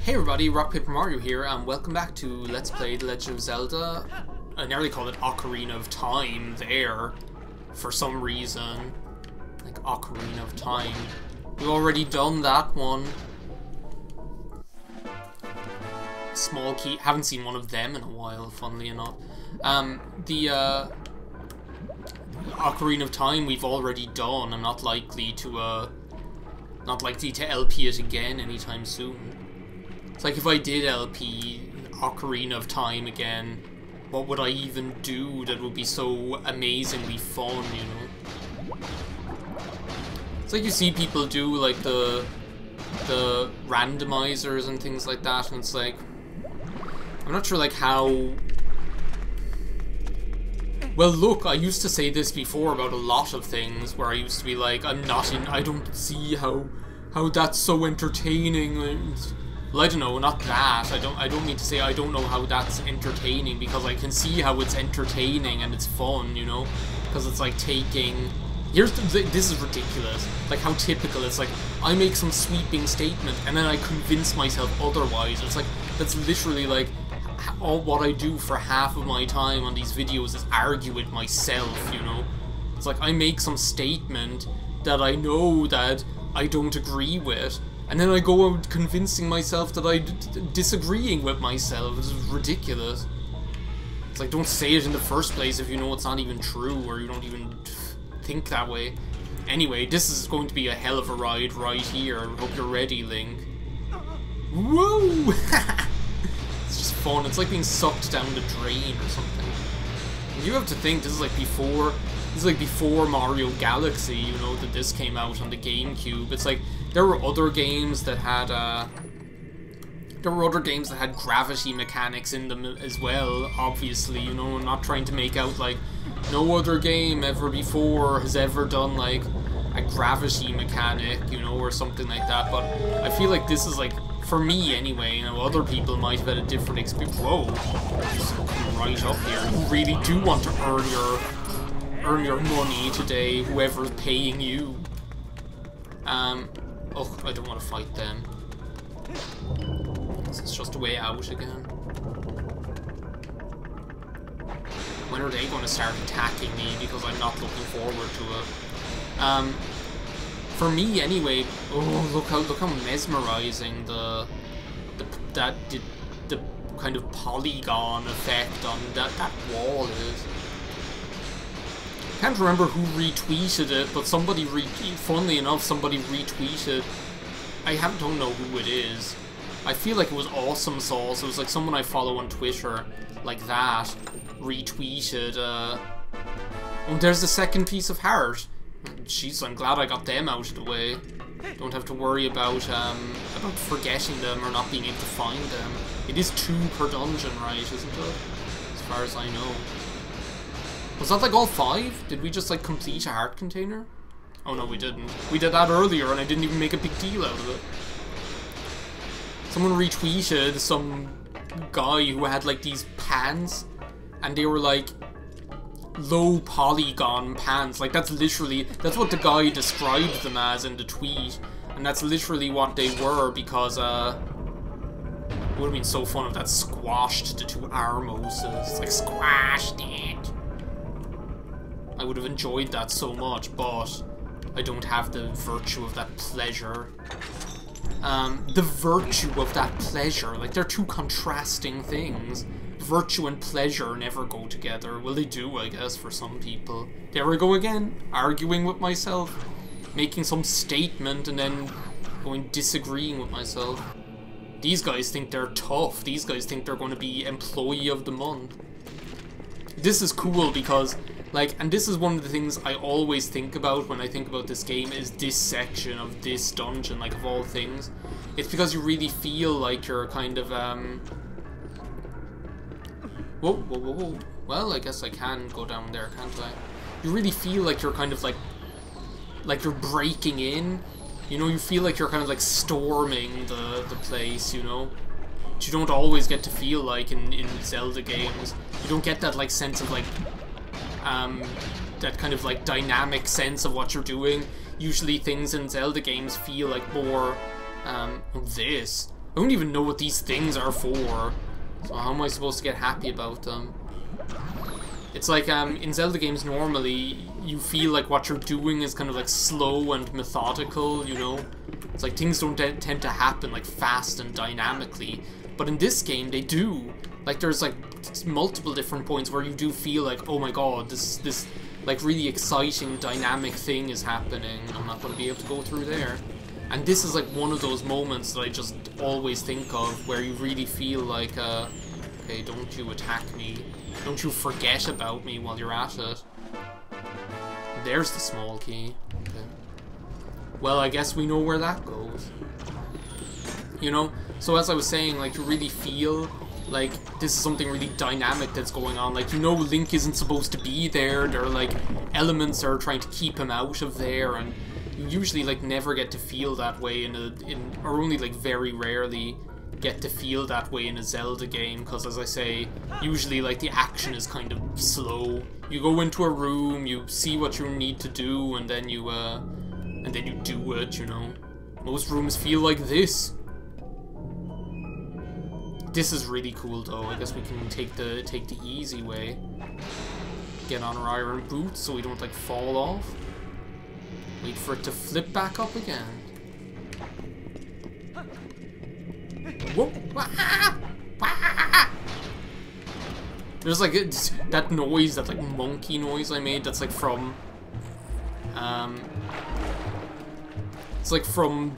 Hey everybody, RockPaperMario here, and welcome back to Let's Play The Legend of Zelda. I nearly called it Ocarina of Time there, for some reason. Like, Ocarina of Time. We've already done that one. Small key, haven't seen one of them in a while, funnily enough. The Ocarina of Time we've already done. I'm not likely to LP it again anytime soon. It's like if I did LP Ocarina of Time again, what would I even do that would be so amazingly fun, you know? It's like you see people do like the randomizers and things like that, and it's like, I'm not sure like how... Well look, I used to say this before about a lot of things, where I used to be like, I don't see how that's so entertaining. Well, I don't know, not that. I don't mean to say I don't know how that's entertaining, because I can see how it's entertaining and it's fun, you know? Because it's like taking... this is ridiculous. Like how typical, it's like, I make some sweeping statement and then I convince myself otherwise. It's like, that's literally like, all what I do for half of my time on these videos is argue with myself, you know? It's like, I make some statement that I know that I don't agree with, and then I go out convincing myself that I'm disagreeing with myself. This is ridiculous. It's like, don't say it in the first place if you know it's not even true, or you don't even think that way. Anyway, this is going to be a hell of a ride right here. Hope you're ready, Link. Woo! It's just fun. It's like being sucked down the drain or something. And you have to think, this is like before Mario Galaxy, you know, that this came out on the GameCube. It's like, there were other games that had gravity mechanics in them as well, obviously, you know. I'm not trying to make out like no other game ever before has ever done like a gravity mechanic, you know, or something like that, but I feel like this is like, for me anyway, you know, other people might have had a different experience. Whoa, just come right up here. You really do want to earn your money today, whoever's paying you. Oh, I don't want to fight them. This is just a way out again. When are they going to start attacking me? Because I'm not looking forward to it. For me anyway. Oh, look how mesmerizing the kind of polygon effect on that wall is. I can't remember who retweeted it, but funnily enough, somebody retweeted. I don't know who it is. I feel like it was Awesome Sauce. It was like someone I follow on Twitter, like that, retweeted. Oh, there's the second piece of heart. Jeez, I'm glad I got them out of the way. Don't have to worry about forgetting them or not being able to find them. It is 2 per dungeon, right? Isn't it? As far as I know. Was that like all 5? Did we just like complete a heart container? Oh no, we didn't. We did that earlier and I didn't even make a big deal out of it. Someone retweeted some guy who had like these pans, and they were like low polygon pans. Like that's what the guy described them as in the tweet, and that's literally what they were, because it would have been so fun if that squashed the 2 Armoses. It's like, squashed it. I would have enjoyed that so much, but I don't have the virtue of that pleasure. The virtue of that pleasure, like, they're 2 contrasting things. Virtue and pleasure never go together. Well, they do, I guess, for some people. There we go again, arguing with myself, making some statement and then disagreeing with myself. These guys think they're tough. These guys think they're going to be employee of the month. This is cool because, like, and this is one of the things I always think about when I think about this game, is this section of this dungeon, like, of all things. It's because you really feel like you're kind of, Whoa, whoa, whoa, whoa. Well, I guess I can go down there, can't I? You really feel like you're kind of like you're breaking in. You know, you feel like you're kind of like storming the place, you know? Which you don't always get to feel like in Zelda games. You don't get that, like, sense of, like, that kind of, like, dynamic sense of what you're doing. Usually things in Zelda games feel like more, this. don't even know what these things are for. So how am I supposed to get happy about them? It's like, in Zelda games normally, you feel like what you're doing is kind of like slow and methodical, you know? It's like things don't tend to happen like fast and dynamically. But in this game, they do. Like there's like multiple different points where you do feel like, oh my god, this like really exciting, dynamic thing is happening. I'm not going to be able to go through there. And this is like one of those moments that I just always think of where you really feel like, okay, don't you attack me. Don't you forget about me while you're at it. There's the small key. Okay. Well, I guess we know where that goes. You know? So as I was saying, like, you really feel like this is something really dynamic that's going on. Like, you know Link isn't supposed to be there. There are, like, elements that are trying to keep him out of there, and you usually, like, never get to feel that way or only, like, very rarely get to feel that way in a Zelda game, because as I say, usually like the action is kind of slow. You go into a room, you see what you need to do, and then you do it, you know. Most rooms feel like this. This is really cool though. I guess we can take the easy way. Get on our iron boots so we don't like fall off. Wait for it to flip back up again. Whoa. There's like that noise, that like monkey noise I made that's like from it's like from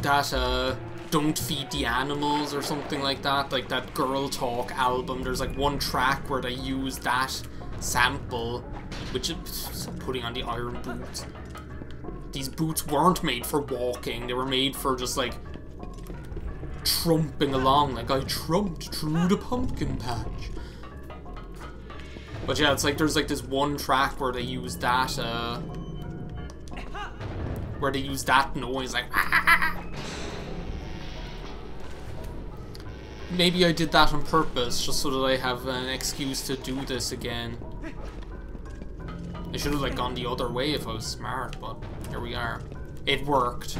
that Don't Feed the Animals or something like that Girl Talk album. There's like one track where they use that sample, which is putting on the iron boots. These boots weren't made for walking, they were made for just like trumping along, like I trumped through the pumpkin patch. But yeah, it's like there's like this one track where they use that noise, like maybe I did that on purpose, just so that I have an excuse to do this again. I should have like gone the other way if I was smart, but here we are. It worked.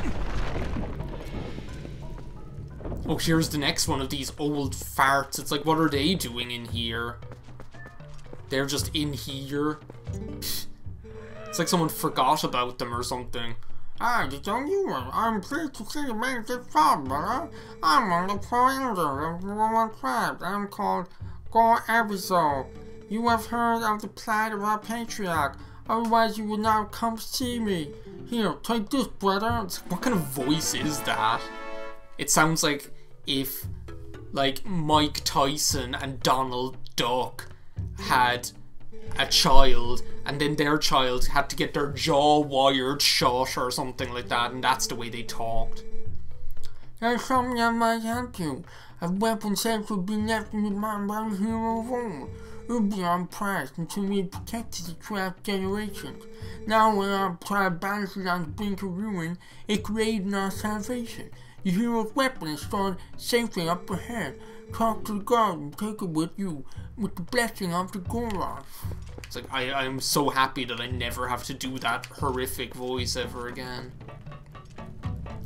Oh, here's the next one of these old farts. It's like, what are they doing in here? They're just in here. It's like someone forgot about them or something. Hi, it's on you. I'm pleased to see you made this far, brother. I'm on the pro-elder of the Roman tribe. I'm called Goron. You have heard of the plight of our patriarch. Otherwise, you would not come see me. Here, take this, brother. What kind of voice is that? It sounds like if, like, Mike Tyson and Donald Duck had a child, and then their child had to get their jaw wired shut or something like that, and that's the way they talked. There's something that might help you. A weapon said would be left in the mind by the hero of old. It will be unprized until we have protected it throughout generations. Now when our tribe balances on the brink of ruin, it could aid in our salvation. The hero's weapon is stored safely up ahead. Talk to the god and take it with you, with the blessing of the Goron. It's like, I'm so happy that I never have to do that horrific voice ever again.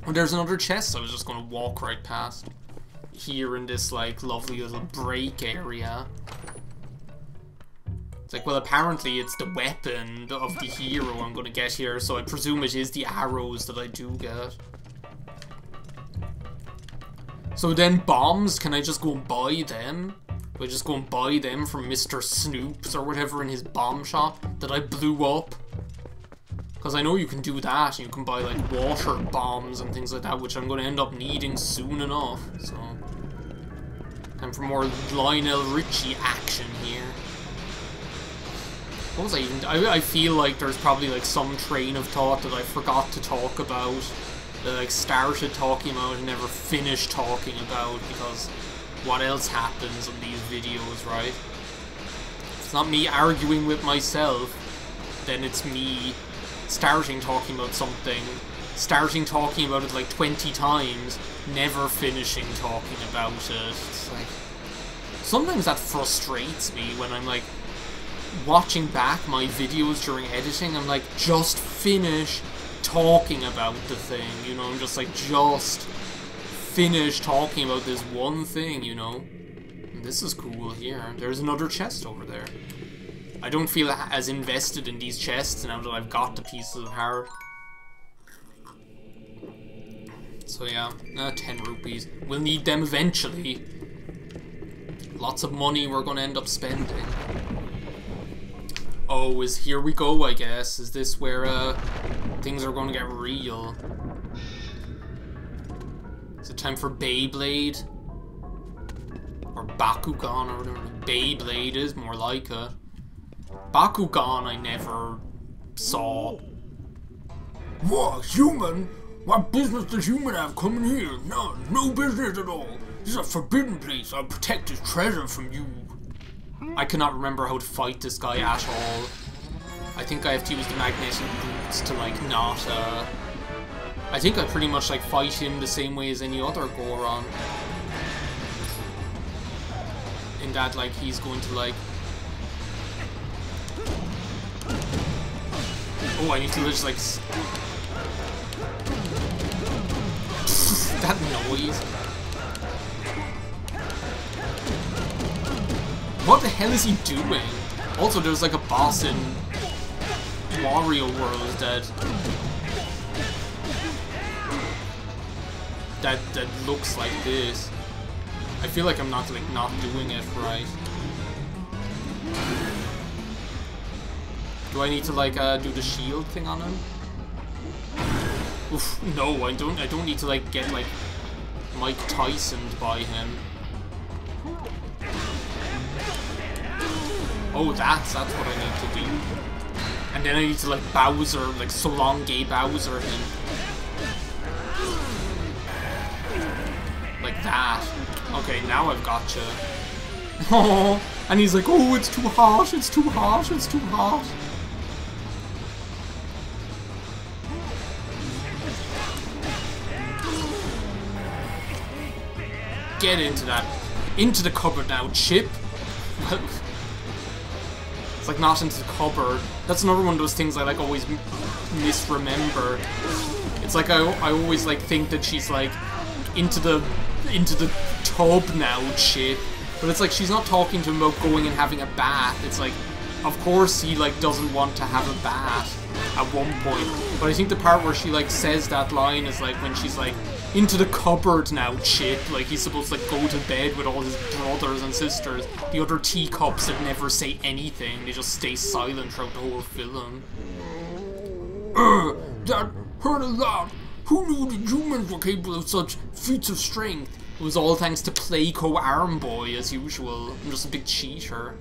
And there's another chest I was just going to walk right past. Here in this, like, lovely little break area. It's like, well, apparently it's the weapon of the hero I'm going to get here, so I presume it is the arrows that I do get. So then bombs, can I just go and buy them? Do I just go and buy them from Mr. Snoops or whatever in his bomb shop that I blew up? Because I know you can do that, and you can buy like water bombs and things like that, which I'm going to end up needing soon enough, so... Time for more Lionel Richie action here. What was I even... I feel like there's probably like some train of thought that I forgot to talk about, that I like started talking about and never finished talking about, because what else happens in these videos, right? If it's not me arguing with myself, then it's me starting talking about something, starting talking about it like 20 times, never finishing talking about it. It's like, sometimes that frustrates me when I'm like watching back my videos during editing. I'm like, just finish talking about the thing, you know, I'm just like, just finish talking about this one thing, you know. And this is cool here. There's another chest over there. I don't feel as invested in these chests now that I've got the pieces of heart. So yeah, 10 rupees. We'll need them eventually. Lots of money we're gonna end up spending. Oh, here we go, I guess. Is this where things are gonna get real? Is it time for Beyblade? Or Bakugan, or whatever. Beyblade is more like it. Bakugan I never saw. What, human? What business does human have coming here? No business at all. This is a forbidden place. I'll protect this treasure from you. I cannot remember how to fight this guy at all. I think I have to use the magnetic boots to like not I think I pretty much like fight him the same way as any other Goron. In that like he's going to like... Oh, I need to just like... that noise. What the hell is he doing? Also, there's like a boss in Wario World that looks like this. I feel like I'm not doing it right. Do I need to like do the shield thing on him? Oof, no, I don't need to like get like Mike Tyson'd by him. Oh, that's what I need to do. And then I need to like Bowser, like so long gay Bowser him. Like that. Okay, now I've gotcha. Oh, and he's like, oh, it's too hot, it's too hot, it's too hot. Get into that. Into the cupboard now, Chip. It's like not into the cupboard. That's another one of those things I like always misremember. It's like I always like think that she's like into the tub now, Chip. But it's like she's not talking to him about going and having a bath. It's like, of course he like doesn't want to have a bath at one point. But I think the part where she like says that line is like when she's like, into the cupboard now, Chip. Like he's supposed to like go to bed with all his brothers and sisters. The other teacups that never say anything. They just stay silent throughout the whole film. That hurt a lot. Who knew the humans were capable of such feats of strength? It was all thanks to Playco Armboy, as usual. I'm just a big cheater.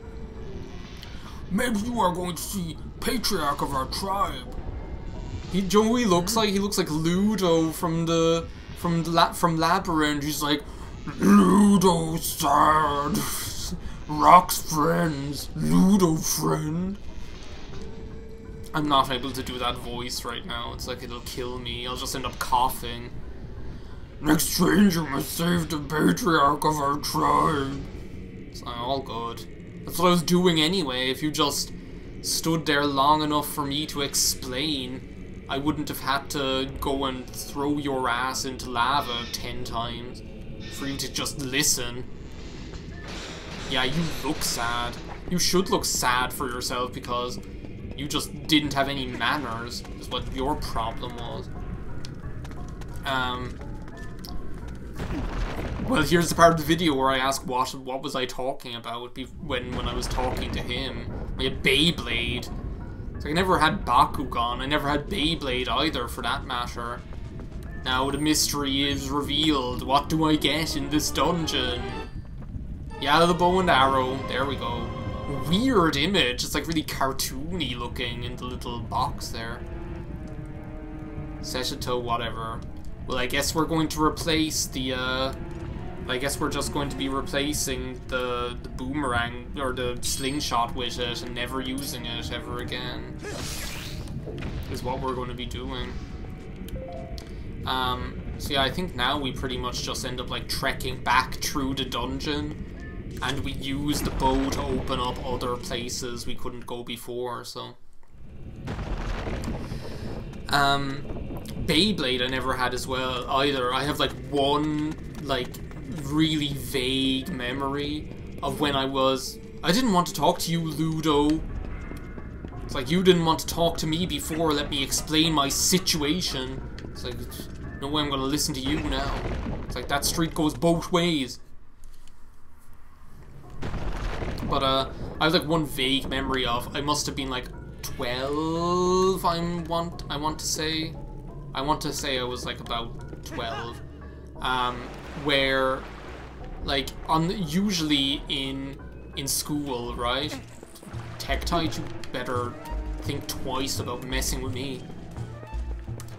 Maybe you are going to see patriarch of our tribe. Joey looks like Ludo from Labyrinth. He's like, Ludo sad. Rock's friends. Ludo friend. I'm not able to do that voice right now. It's like it'll kill me. I'll just end up coughing. Next stranger must save the patriarch of our tribe. It's all good. That's what I was doing anyway. If you just stood there long enough for me to explain, I wouldn't have had to go and throw your ass into lava 10 times for you to just listen. Yeah, you look sad. You should look sad for yourself because you just didn't have any manners, is what your problem was. Well, here's the part of the video where I ask what was I talking about when I was talking to him. I had Beyblade. So I never had Bakugan, I never had Beyblade either, for that matter. Now the mystery is revealed. What do I get in this dungeon? Yeah, the bow and arrow. There we go. Weird image. It's like really cartoony looking in the little box there. Set it to whatever. Well, I guess we're going to replace the, I guess we're just going to be replacing the boomerang, or the slingshot with it, and never using it ever again. Is what we're going to be doing. So yeah, I think now we pretty much just end up, like, trekking back through the dungeon, and we use the bow to open up other places we couldn't go before, so... Beyblade I never had as well either. I have like one like really vague memory of when I didn't want to talk to you, Ludo. It's like, you didn't want to talk to me before, let me explain my situation. It's like, no way I'm gonna listen to you now. It's like, that street goes both ways. But I have like one vague memory of, I must have been like 12, I want to say I was like about 12. Where like usually in school, right? Tektite, you better think twice about messing with me.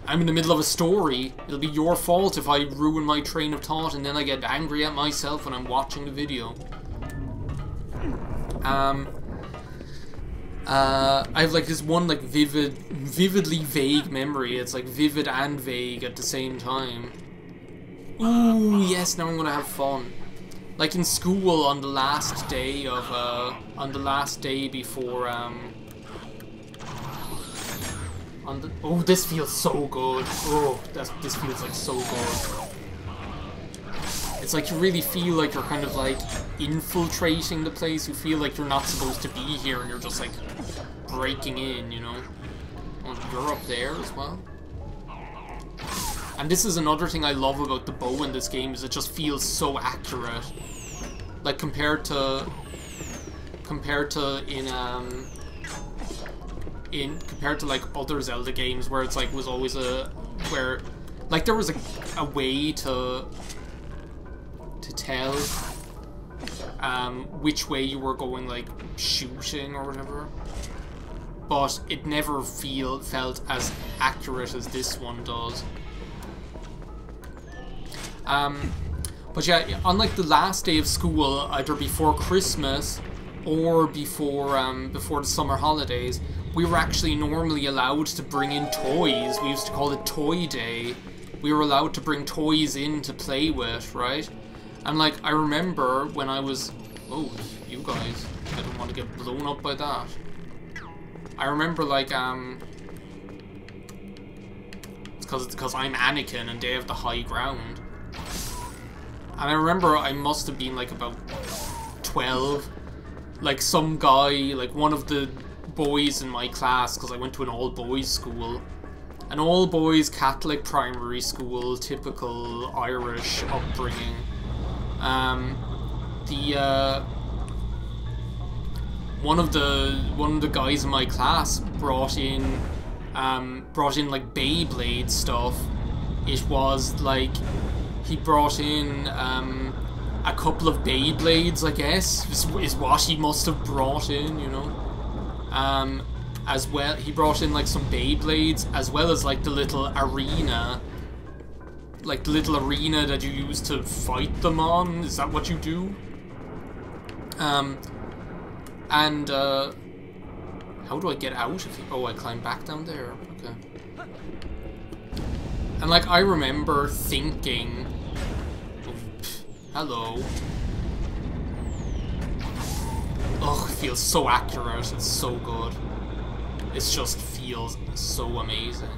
I'm in the middle of a story. It'll be your fault if I ruin my train of thought and then I get angry at myself when I'm watching the video. I have like this one like vividly vague memory. It's like vivid and vague at the same time. Ooh, yes, now I'm gonna have fun. Like in school on the last day of, before, oh, this feels so good. Oh, this feels like so good. It's like you really feel like you're kind of like infiltrating the place. You feel like you're not supposed to be here and you're just like breaking in, you know? Oh, you're up there as well. And this is another thing I love about the bow in this game, is it just feels so accurate. Like compared to like other Zelda games where it's like was always there was a way to tell which way you were going, like shooting or whatever, but it never felt as accurate as this one does. But yeah, on like the last day of school, either before Christmas or before the summer holidays, we were actually normally allowed to bring in toys. We used to call it Toy Day. We were allowed to bring toys in to play with, right? And like, I remember when I was... Oh, you guys. I don't want to get blown up by that. I remember like, it's because I'm Anakin and they have the high ground. And I remember I must have been like about 12. Like some guy, like one of the boys in my class, because I went to an all-boys school. An all-boys Catholic primary school, typical Irish upbringing. One of the guys in my class brought in like Beyblade stuff. It was like, he brought in a couple of Beyblades, I guess, is what he must have brought in, you know. As well, he brought in like some Beyblades, as well as like the little arena. Like the little arena that you use to fight them on. Is that what you do? How do I get out of here? Oh, I climb back down there. Okay. And like, I remember thinking... Oh, hello. Oh, it feels so accurate. It's so good. It just feels so amazing.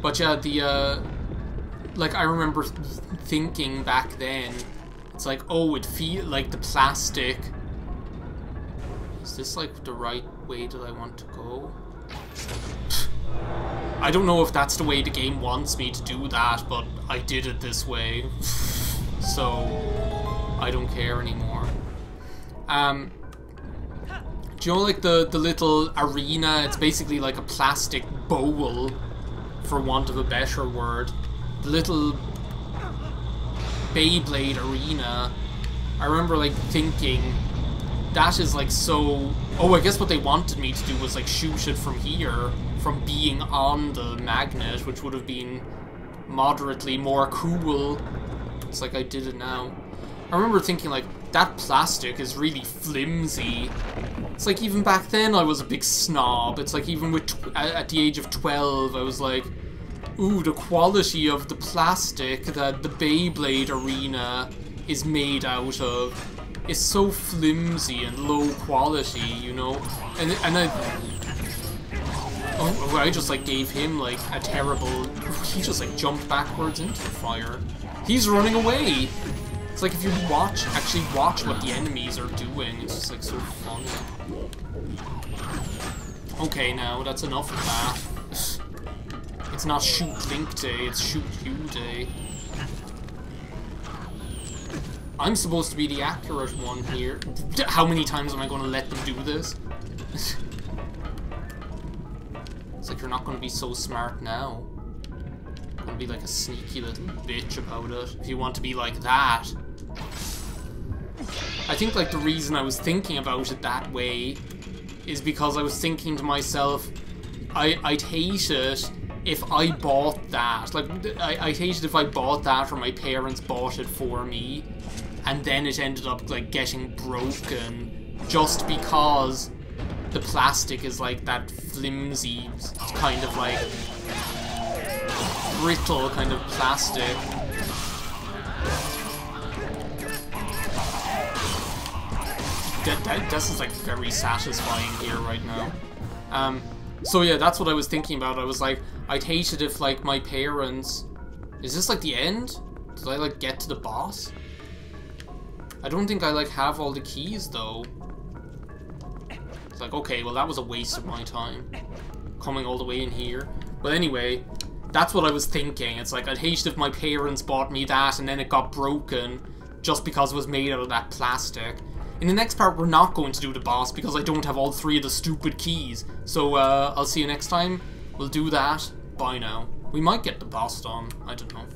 But yeah, like, I remember thinking back then, it's like, oh, it feels like the plastic. Is this like the right way that I want to go? I don't know if that's the way the game wants me to do that, but I did it this way. So, I don't care anymore. Do you know, like, the little arena? It's basically like a plastic bowl, for want of a better word. The little Beyblade arena. I remember, like, thinking, that is, like, so... Oh, I guess what they wanted me to do was, like, shoot it from here, from being on the magnet, which would have been moderately more cool. It's like I did it now. I remember thinking, like, that plastic is really flimsy. It's like, even back then I was a big snob. It's like, even with at the age of 12, I was like, ooh, the quality of the plastic that the Beyblade arena is made out of is so flimsy and low quality, you know? And I... Oh, I just like gave him like a terrible... He just like jumped backwards into the fire. He's running away! It's like if you actually watch what the enemies are doing, it's just like so funny. Okay, now that's enough of that. It's not shoot Link day, it's shoot you day. I'm supposed to be the accurate one here. How many times am I going to let them do this? It's like you're not going to be so smart now. You're going to be like a sneaky little bitch about it. If you want to be like that. I think like the reason I was thinking about it that way is because I was thinking to myself, I'd hate it if I bought that. Like, I'd hate it if I bought that or my parents bought it for me and then it ended up like getting broken just because the plastic is like that flimsy kind of like brittle kind of plastic. This is like very satisfying here right now. So yeah, that's what I was thinking about. I was like, I'd hate it if like my parents... Is this like the end? Did I like get to the boss? I don't think I like have all the keys though. It's like, okay, well that was a waste of my time. Coming all the way in here. But anyway, that's what I was thinking. It's like, I'd hate it if my parents bought me that and then it got broken just because it was made out of that plastic. In the next part, we're not going to do the boss because I don't have all 3 of the stupid keys. So, I'll see you next time. We'll do that. Bye now. We might get the boss done. I don't know.